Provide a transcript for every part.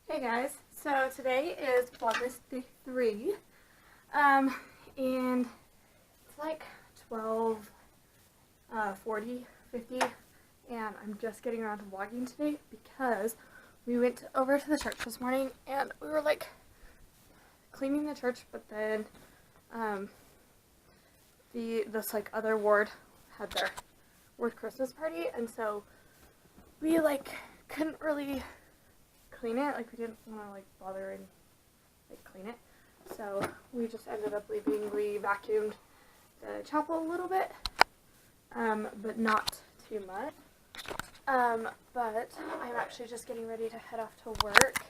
Hey guys, so today is Vlogmas day 3, and it's like 12:40, 50, and I'm just getting around to vlogging today because we went over to the church this morning and we were like cleaning the church, but then this like other ward had their ward Christmas party, and so we like couldn't really clean it, like we didn't want to like bother and like clean it, so we just ended up leaving. We vacuumed the chapel a little bit, but not too much. But I'm actually just getting ready to head off to work.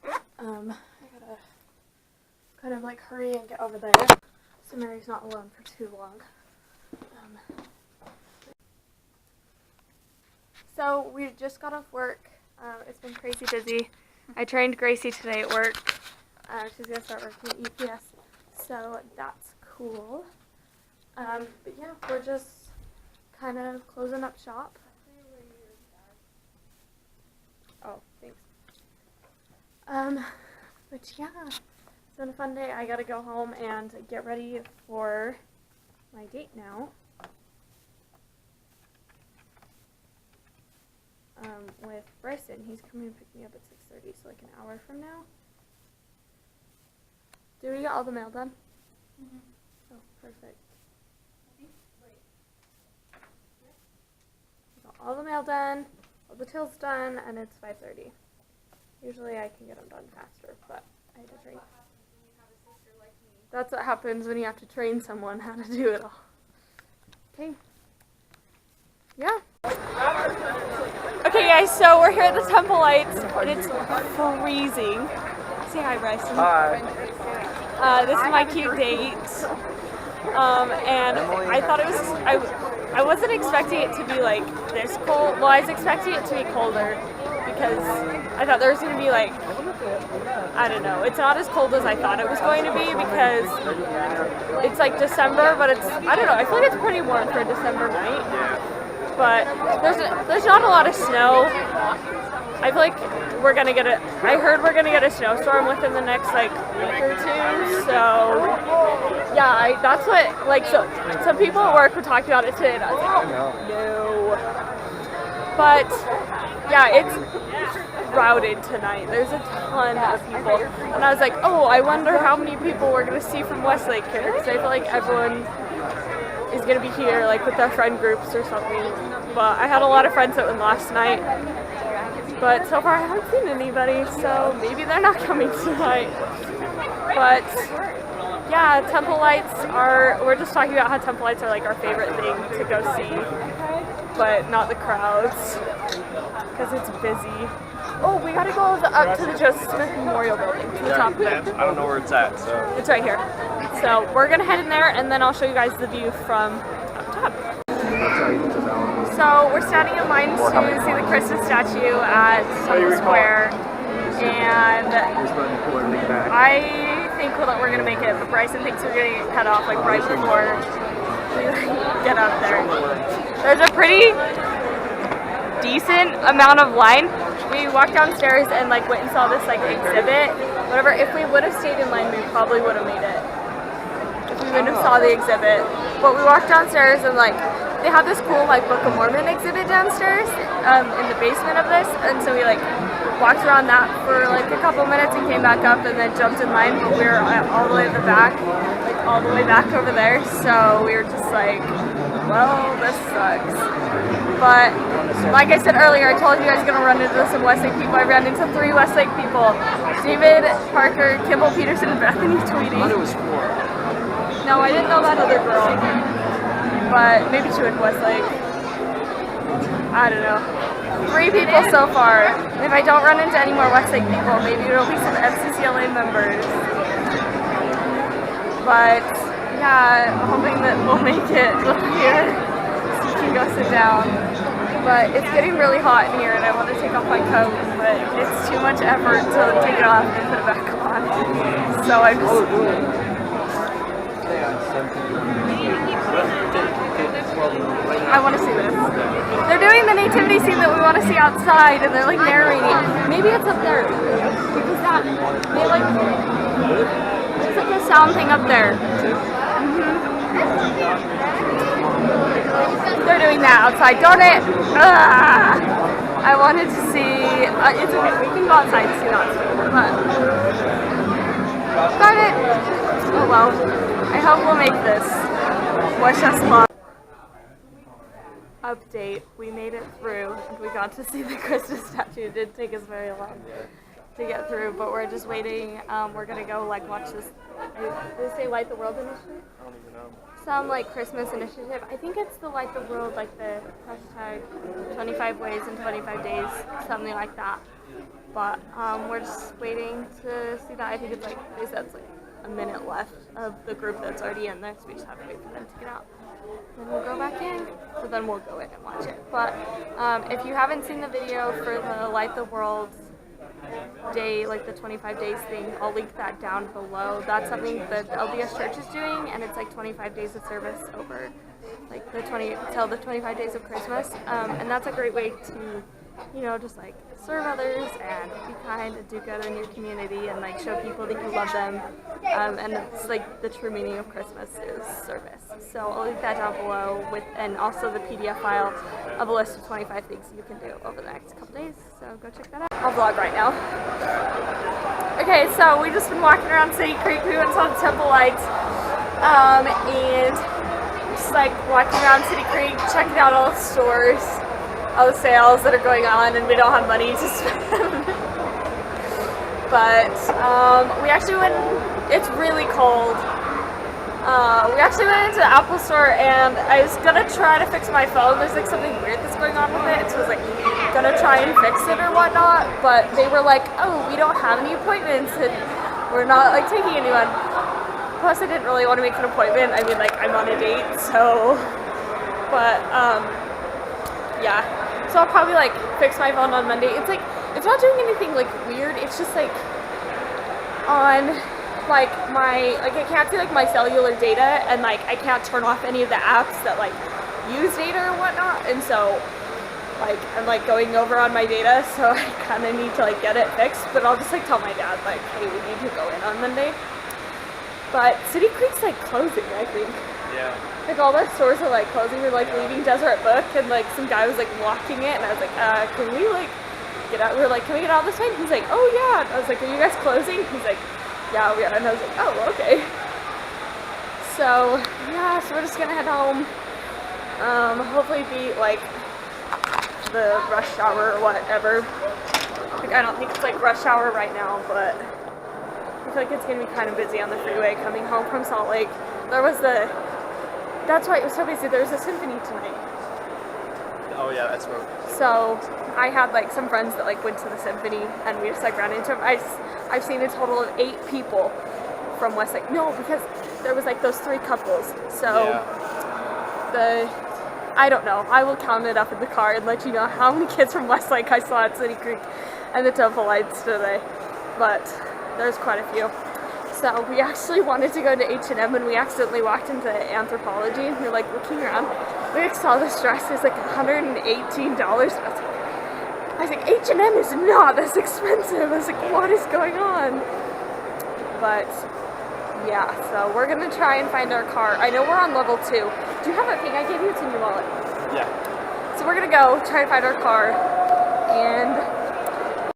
I gotta kind of like hurry and get over there so Mary's not alone for too long. So we just got off work. It's been crazy busy. I trained Gracie today at work. She's going to start working at UPS, so that's cool. But yeah, we're just kind of closing up shop. Oh, thanks. But yeah, it's been a fun day. I got to go home and get ready for my date now. With Bryson. He's coming to pick me up at 6:30, so like an hour from now. Did we get all the mail done? Mm-hmm. Oh, perfect. We got all the mail done, all the tills done, and it's 5:30. Usually I can get them done faster, but I had to train. That's what happens when you have to train someone how to do it all. Okay. Yeah. Okay guys, so we're here at the Temple Lights, and it's freezing. Say hi, Bryson. Hi. This is my cute date. And I thought it was, I wasn't expecting it to be like this cold. Well, I was expecting it to be colder because I thought there was going to be like, I don't know, it's not as cold as I thought it was going to be because it's like December, but it's, I don't know, I feel like it's pretty warm for a December night. But there's not a lot of snow. I feel like we're gonna get I heard we're gonna get a snowstorm within the next like week or two. So yeah, that's what like so some people at work were talking about it today, and I was like, no. But yeah, it's crowded tonight. There's a ton of people, and I was like, oh, I wonder how many people we're gonna see from Westlake here, because I feel like everyone is going to be here like with their friend groups or something. But I had a lot of friends that went last night, but so far I haven't seen anybody, so maybe they're not coming tonight. But yeah, Temple Lights we're just talking about how Temple Lights are like our favorite thing to go see, but not the crowds because it's busy. Oh, we gotta go up to the Joseph Smith Memorial Building, to the top of it. I don't know where it's at, so. It's right here. So we're gonna head in there, and then I'll show you guys the view from up top. So we're standing in line to see the Christmas statue at Temple Square, and I think that we're gonna make it, but Bryson thinks we're gonna get cut off like right before we get up there. There's a pretty decent amount of line. We walked downstairs and like went and saw this like exhibit. Whatever. If we would have stayed in line, we probably would have made it. If we wouldn't have saw the exhibit. But we walked downstairs and like they have this cool like Book of Mormon exhibit downstairs in the basement of this, and so we like walked around that for like a couple minutes and came back up and then jumped in line. But we were all the way at the back, like all the way back over there. So we were just like, well, this sucks. But like I said earlier, I told you I was going to run into some Westlake people. I ran into 3 Westlake people. David, Parker, Kimball Peterson, and Bethany Tweedy. I thought it was 4. No, I didn't know that other girl. But maybe she went to Westlake. I don't know. 3 people so far. If I don't run into any more Westlake people, maybe there'll be some FCCLA members. But yeah, I'm hoping that we'll make it here so we can go sit down. But it's getting really hot in here and I want to take off my coat, but it's too much effort to take it off and put it back on. So I just... I want to see this. They're doing the nativity scene that we want to see outside, and they're like narrating. Maybe it's up there. Because that, they like, there's like a sound thing up there. They're doing that outside. Darn it! I wanted to see, it's okay, we can go outside and see that, but, darn it! Oh well, I hope we'll make this. Wish us luck. Update, we made it through and we got to see the Christmas statue. It didn't take us very long to get through, but we're just waiting. We're gonna go like watch this, did they say Light the World initiative? I don't even know. Some like Christmas initiative. I think it's the Light the World, like the hashtag 25 ways in 25 days, something like that. But we're just waiting to see that. I think it's like, they said it's like a minute left of the group that's already in there, so we just have to wait for them to get out. Then we'll go back in, so then we'll go in and watch it. But if you haven't seen the video for the Light the World day, like the 25 days thing, I'll link that down below. That's something that the LDS Church is doing, and it's like 25 days of service over like the 25 days of Christmas. And that's a great way to, you know, just like serve others and be kind and do good in your community and like show people that you love them. And it's like the true meaning of Christmas is service. So I'll link that down below and also the PDF file of a list of 25 things you can do over the next couple days. So go check that out. I'll vlog right now. Okay, so we've just been walking around City Creek. We went to the Temple Lights and just like walking around City Creek, checking out all the stores, all the sales that are going on, and we don't have money to spend. But we actually went, it's really cold. We actually went into the Apple store and I was gonna try to fix my phone. There's like something weird that's going on with it. So I was like gonna try and fix it or whatnot, but they were like, oh, we don't have any appointments and we're not like taking anyone. Plus I didn't really want to make an appointment. I mean, like, I'm on a date, so, but yeah. So I'll probably like fix my phone on Monday. It's like, it's not doing anything like weird. It's just like on like my, like I can't see like my cellular data, and like I can't turn off any of the apps that like use data or whatnot. And so like I'm like going over on my data, so I kind of need to like get it fixed. But I'll just like tell my dad like, hey, we need to go in on Monday. But City Creek's like closing, I think. Yeah. Like all the stores are like closing. We're like leaving Deseret Book, and like some guy was like locking it, and I was like, can we like get out? We were like, can we get out this way? And he's like, oh yeah. And I was like, are you guys closing? He's like, yeah, we are. And I was like, oh, okay. So yeah, so we're just gonna head home. Hopefully beat like the rush hour or whatever. Like I don't think it's like rush hour right now, but I feel like it's gonna be kind of busy on the freeway coming home from Salt Lake. There was that's why it was so busy. There was a symphony tonight. Oh yeah, that's what. So I had like some friends that like went to the symphony, and we just like ran into them. I've seen a total of 8 people from Westlake. No, because there was like those 3 couples. So I don't know. I will count it up in the car and let you know how many kids from Westlake I saw at City Creek and the Temple Lights today. But there's quite a few. So we actually wanted to go to H&M, and we accidentally walked into Anthropologie, and we were like looking around. We like, saw this dress. It was like $118. I was like, H&M is not this expensive. I was like, what is going on? But yeah, so we're gonna try and find our car. I know we're on level 2. Do you have a thing? I gave you, it's in your wallet. Yeah. So we're gonna go try and find our car.